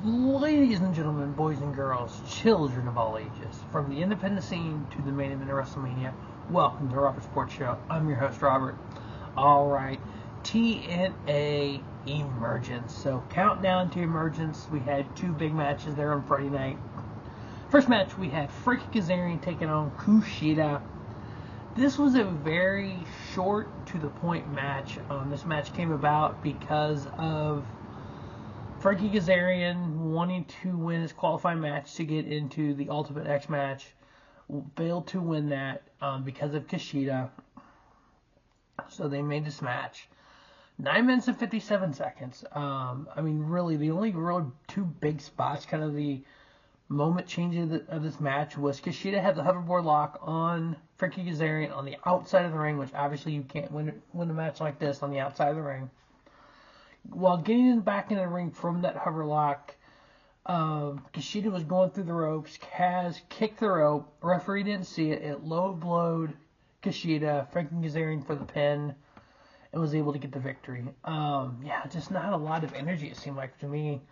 Ladies and gentlemen, boys and girls, children of all ages, from the independent scene to the main event of WrestleMania, welcome to the Robert Sports Show. I'm your host, Robert. Alright, TNA Emergence. So, countdown to Emergence. We had two big matches there on Friday night. First match, we had Frankie Kazarian taking on KUSHIDA. This was a very short, to the point match. This match came about because of Frankie Kazarian wanting to win his qualifying match to get into the Ultimate X match. Failed to win that because of KUSHIDA. So they made this match 9 minutes and 57 seconds. I mean, really, the only real two big spots, kind of the moment change of this match, was KUSHIDA had the hoverboard lock on Frankie Kazarian on the outside of the ring, which obviously you can't win a match like this on the outside of the ring. While getting back in the ring from that hover lock, KUSHIDA was going through the ropes. Kaz kicked the rope. Referee didn't see it. It low blowed KUSHIDA, Frankie Kazarian for the pin, and was able to get the victory. Just not a lot of energy, it seemed like to me.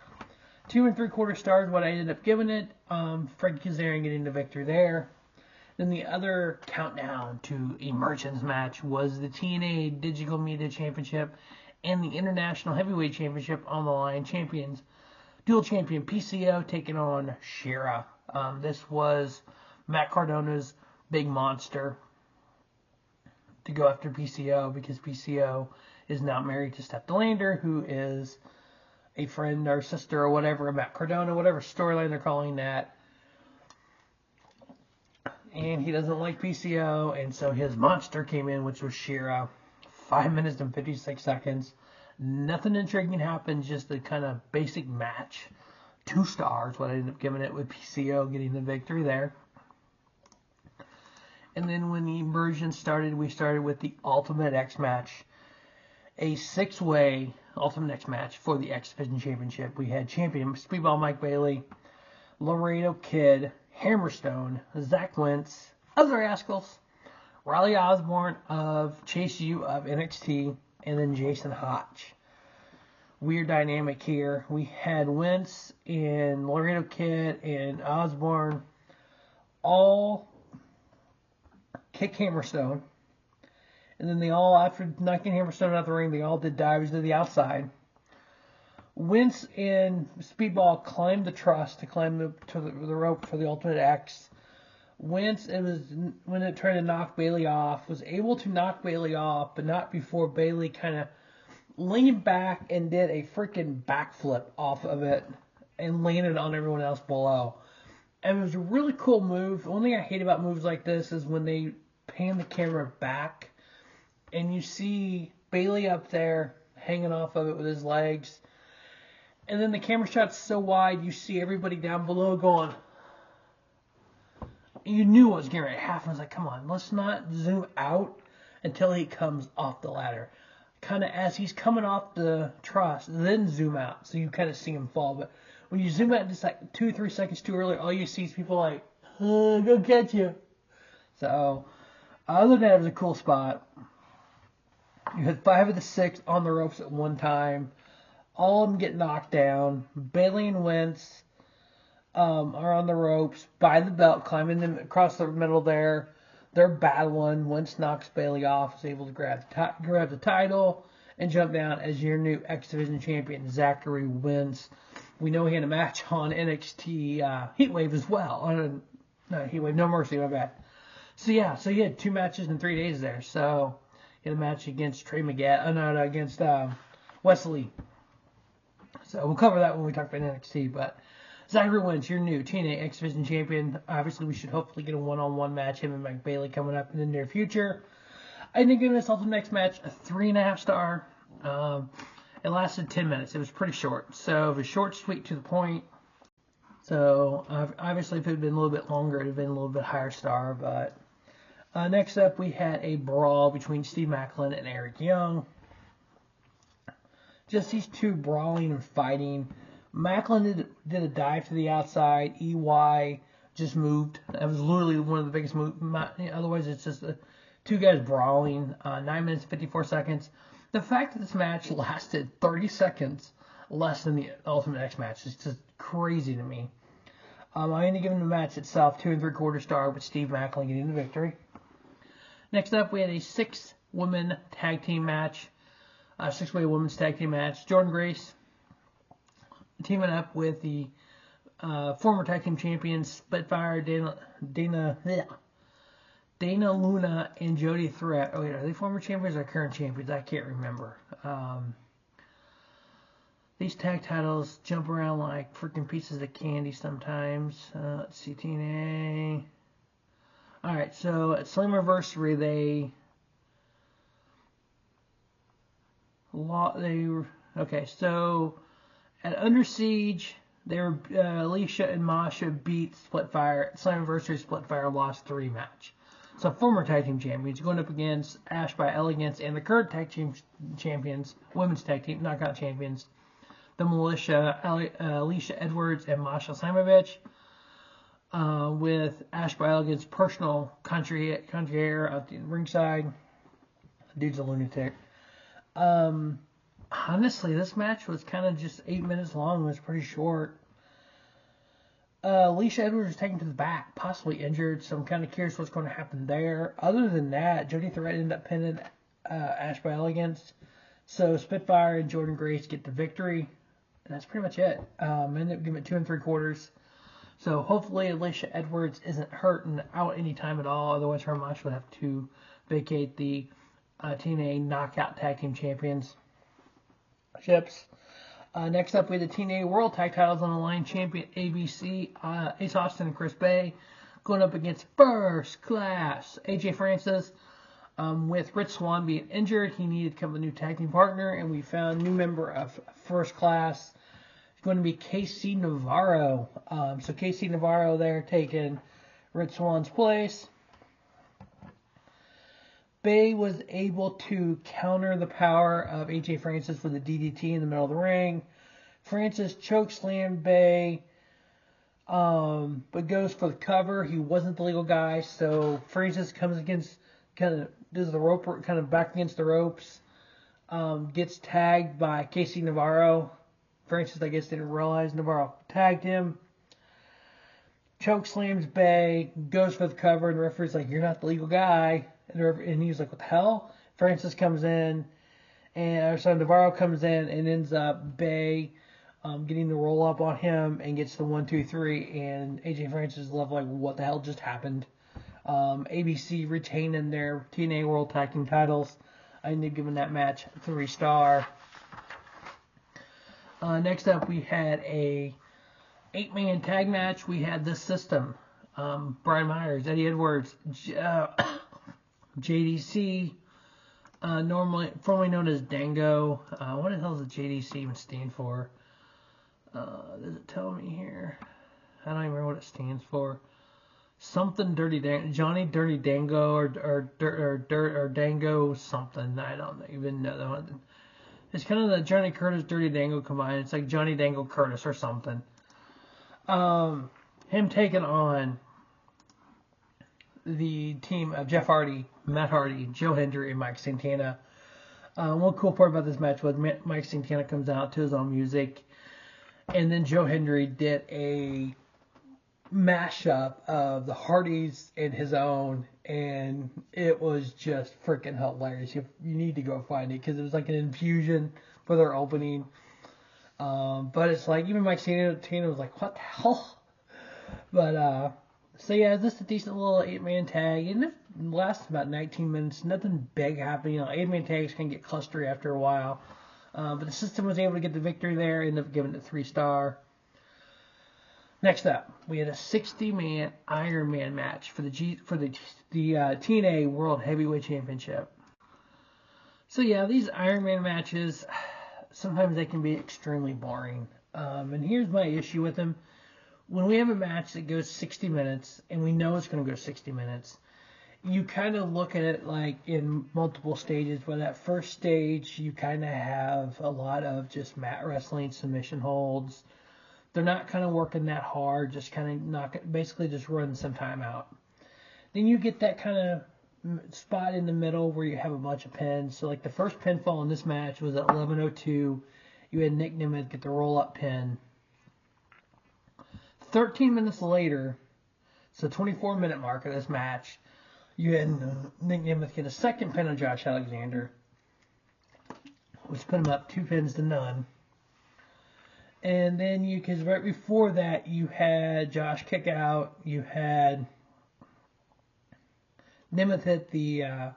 2 3/4 stars, what I ended up giving it. Frankie Kazarian getting the victory there. Then the other countdown to Emergence match was the TNA Digital Media Championship and the International Heavyweight Championship on the line. Dual champion PCO taking on Shera. This was Matt Cardona's big monster to go after PCO because PCO is now married to Steph DeLander, who is a friend or sister or whatever, Matt Cardona, whatever storyline they're calling that. And he doesn't like PCO, and so his monster came in, which was Shera. 5 minutes and 56 seconds. Nothing intriguing happened, just a kind of basic match. 2 stars, what I ended up giving it, with PCO getting the victory there. And then when the Emergence started, we started with the Ultimate X match. A 6-way Ultimate X match for the X Division Championship. We had champion Speedball Mike Bailey, Laredo Kid, Hammerstone, Zach Wentz, other Rascals, Riley Osborne of Chase U of NXT, and then Jason Hotch. Weird dynamic here. We had Wentz and Laredo Kid and Osborne all kick Hammerstone. And then they all, after knocking Hammerstone out of the ring, they all did dives to the outside. Wentz and Speedball climbed the truss to climb the rope for the Ultimate X. Wentz, when it tried to knock Bailey off, was able to knock Bailey off, but not before Bailey kind of leaned back and did a freaking backflip off of it and landed on everyone else below. And it was a really cool move. The only thing I hate about moves like this is when they pan the camera back and you see Bailey up there hanging off of it with his legs. And then the camera shot's so wide, you see everybody down below going. You knew what was getting ready to happen. I was like, come on, let's not zoom out until he comes off the ladder. Kind of as he's coming off the truss, then zoom out so you kind of see him fall. But when you zoom out just like 2 or 3 seconds too early, all you see is people like, go catch you. So, other than that, it was a cool spot. You had 5 of the 6 on the ropes at one time. All of them get knocked down. Bailey and Wentz are on the ropes by the belt, climbing them across the middle there. They're battling. Wentz knocks Bailey off, is able to grab the title and jump down as your new X Division champion. Zachary wins. We know he had a match on NXT Heatwave as well. Not Heatwave, No Mercy, my bad. So he had 2 matches in 3 days there. So he had a match against Trey McGett, against Wesley. So we'll cover that when we talk about NXT, but Zachary Wentz, your new TNA X Division champion. Obviously, we should hopefully get a one-on-one match, him and Mike Bailey, coming up in the near future. I think in this Ultimate X match, a 3.5 star. It lasted 10 minutes. It was pretty short. So it was short, sweet, to the point. So obviously, if it had been a little bit longer, it would have been a little bit higher star. But next up, we had a brawl between Steve Maclin and Eric Young. Just these two brawling and fighting. Maclin did a dive to the outside. EY just moved. That was literally one of the biggest moves. Otherwise, it's just 2 guys brawling. 9 minutes, 54 seconds. The fact that this match lasted 30 seconds less than the Ultimate X match. It's just crazy to me. I ended up giving the match itself 2 3/4 star with Steve Maclin getting the victory. Next up, we had a 6-woman tag team match. 6-way women's tag team match. Jordynne Grace teaming up with the former tag team champions Spitfire, Dana Luna, and Jody Threat. Oh wait, are they former champions or current champions? I can't remember. These tag titles jump around like freaking pieces of candy sometimes. Let's see, TNA. Alright, so at Slammiversary, okay, so at Under Siege, Alisha and Masha beat Spitfire. At Slammiversary, Spitfire lost 3 match. So former tag team champions going up against Ash by Elegance and the current tag team champions, women's tag team knockout champions, the Malisha, Alisha Edwards and Masha Slamovich, with Ash by Elegance personal concierge at the ringside. Dude's a lunatic. Honestly, this match was kind of just 8 minutes long. It was pretty short. Alisha Edwards was taken to the back, possibly injured, so I'm kind of curious what's going to happen there. Other than that, Jody Threat ended up pinning Ash by Elegance. So Spitfire and Jordynne Grace get the victory. And that's pretty much it. Ended up giving it 2 3/4. So hopefully Alisha Edwards isn't hurt and out anytime at all. Otherwise, her match would have to vacate the TNA Knockout Tag Team Championships. Next up, we had the TNA World Tag Titles on the line. Champion ABC, Ace Austin and Chris Bay, going up against First Class AJ Francis. With Rich Swann being injured, he needed to come with a new tag team partner, and we found a new member of First Class. It's going to be KC Navarro. So KC Navarro there taking Rich Swann's place. Bay was able to counter the power of AJ Francis with a DDT in the middle of the ring. Francis chokeslammed Bay, but goes for the cover. He wasn't the legal guy, so Francis comes against, kind of does the rope, kind of back against the ropes. Gets tagged by KC Navarro. Francis, I guess, didn't realize Navarro tagged him. Chokeslams Bay, goes for the cover, and the referee's like, "You're not the legal guy." And he was like, "What the hell?" Francis comes in, and so Navarro comes in and ends up Bay getting the roll up on him and gets the 1, 2, 3. And AJ Francis is left like, "What the hell just happened?" ABC retaining their TNA World Tag Team titles. I ended up giving that match 3 star. Next up, we had a 8-man tag match. We had this system: Brian Myers, Eddie Edwards, JDC, formerly known as Dango. What the hell does the JDC even stand for? Does it tell me here? I don't even remember what it stands for. Something Dirty Dango, Johnny Dirty Dango, or Dango something. I don't even know that one. It's kind of the Johnny Curtis Dirty Dango combined. It's like Johnny Dango Curtis or something. Him taking on the team of Jeff Hardy, Matt Hardy, Joe Hendry, and Mike Santana. One cool part about this match was Mike Santana comes out to his own music, and then Joe Hendry did a mashup of the Hardys and his own, and it was just freaking hilarious. You need to go find it because it was like an infusion for their opening. But it's like even Mike Santana was like, "What the hell?" But so yeah, this is a decent little 8-man tag, and it lasts about 19 minutes. Nothing big happening. 8-man tags can get clustery after a while. But the system was able to get the victory there. Ended up giving it 3 star. Next up, we had a 60-man Iron Man match for the TNA World Heavyweight Championship. So yeah, these Iron Man matches, sometimes they can be extremely boring. And here's my issue with them. When we have a match that goes 60 minutes, and we know it's going to go 60 minutes, you kind of look at it like in multiple stages. Where that first stage, you kind of have a lot of just mat wrestling, submission holds. They're not kind of working that hard, just kind of basically just run some time out. Then you get that kind of spot in the middle where you have a bunch of pins. So like the first pinfall in this match was at 11:02, You had Nick Nemeth get the roll-up pin. 13 minutes later, so 24-minute mark of this match, you had Nick Nemeth get a second pin on Josh Alexander, which put him up 2 pins to none. And then because right before that, you had Josh kick out. You had Nemeth hit the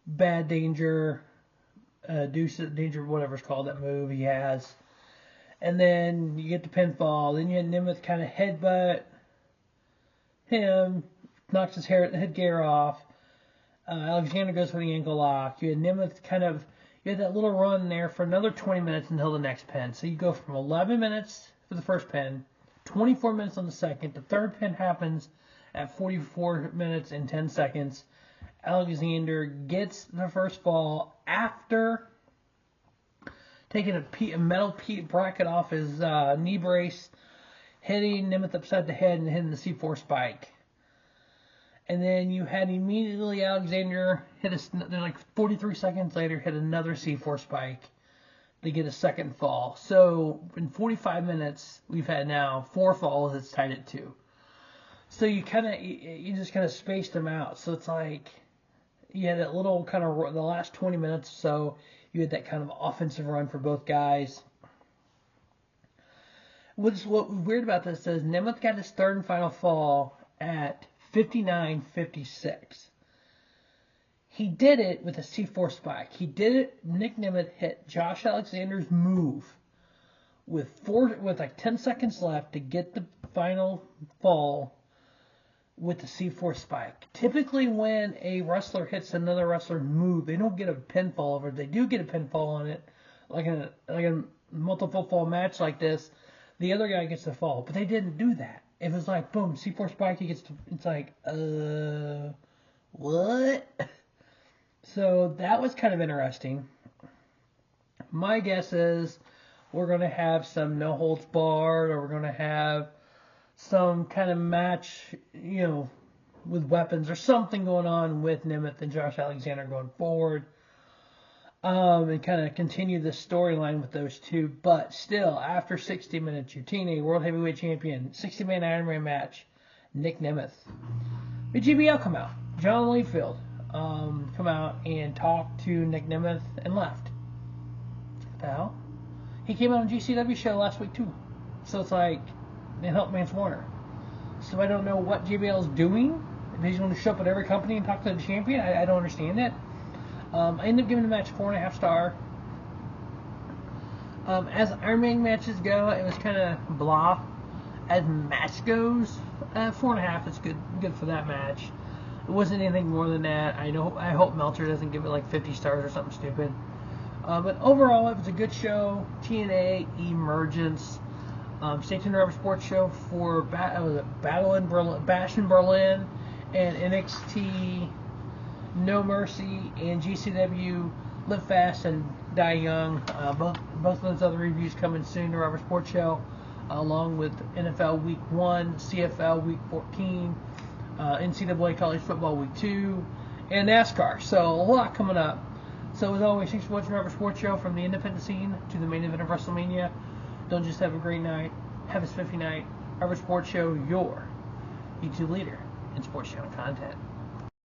bad danger, deuce danger, whatever it's called, that move he has. And then you get the pinfall. Then you had Nemeth kind of headbutt him, knocks his headgear off. Alexander goes for the ankle lock. You had Nemeth you had that little run there for another 20 minutes until the next pin. So you go from 11 minutes for the first pin, 24 minutes on the second. The third pin happens at 44 minutes and 10 seconds. Alexander gets the first fall after taking a metal bracket off his knee brace, hitting Nemeth upside the head and hitting the C4 spike. And then you had immediately Alexander like 43 seconds later, hit another C4 spike to get a second fall. So in 45 minutes, we've had now 4 falls. It's tied at 2. So you just kind of spaced them out. So it's like you had that little kind of the last 20 minutes or so. You had that kind of offensive run for both guys. What was weird about this is Nemeth got his third and final fall at 59:56. He did it with a C4 spike. He did it. Nick Nemeth hit Josh Alexander's move with like 10 seconds left to get the final fall with the C4 spike. Typically, when a wrestler hits another wrestler's move, they don't get a pinfall over it. They do get a pinfall on it, like a multiple fall match like this. The other guy gets the fall, but they didn't do that. It was like, boom, C4 spike, it's like, what? So that was kind of interesting. My guess is we're going to have some no holds barred, or we're going to have some kind of match, with weapons or something going on with Nemeth and Josh Alexander going forward. And kind of continue the storyline with those two. But still, after 60 minutes, your TNA World Heavyweight Champion, 60-man Iron Man match, Nick Nemeth. The GBL come out. John Layfield come out and talked to Nick Nemeth and left. What the hell? He came out on GCW show last week too. So it's like, they helped Mance Warner. So I don't know what JBL is doing. If he's going to show up at every company and talk to the champion, I don't understand it. I ended up giving the match 4.5 stars. As Iron Man matches go, it was kind of blah. As match goes, 4.5 is good for that match. It wasn't anything more than that. I hope Meltzer doesn't give it like 50 stars or something stupid. But overall, it was a good show. TNA Emergence. Stay tuned to our sports show for Bash in Berlin, and NXT No Mercy, and GCW Live Fast and Die Young. Both of those other reviews coming soon to our sports show, along with NFL Week 1, CFL Week 14, NCAA College Football Week 2, and NASCAR. So a lot coming up. So as always, thanks for watching our sports show, from the independent scene to the main event of WrestleMania. Don't just have a great night, have a spiffy night. Our sports show, your YouTube leader in sports channel content.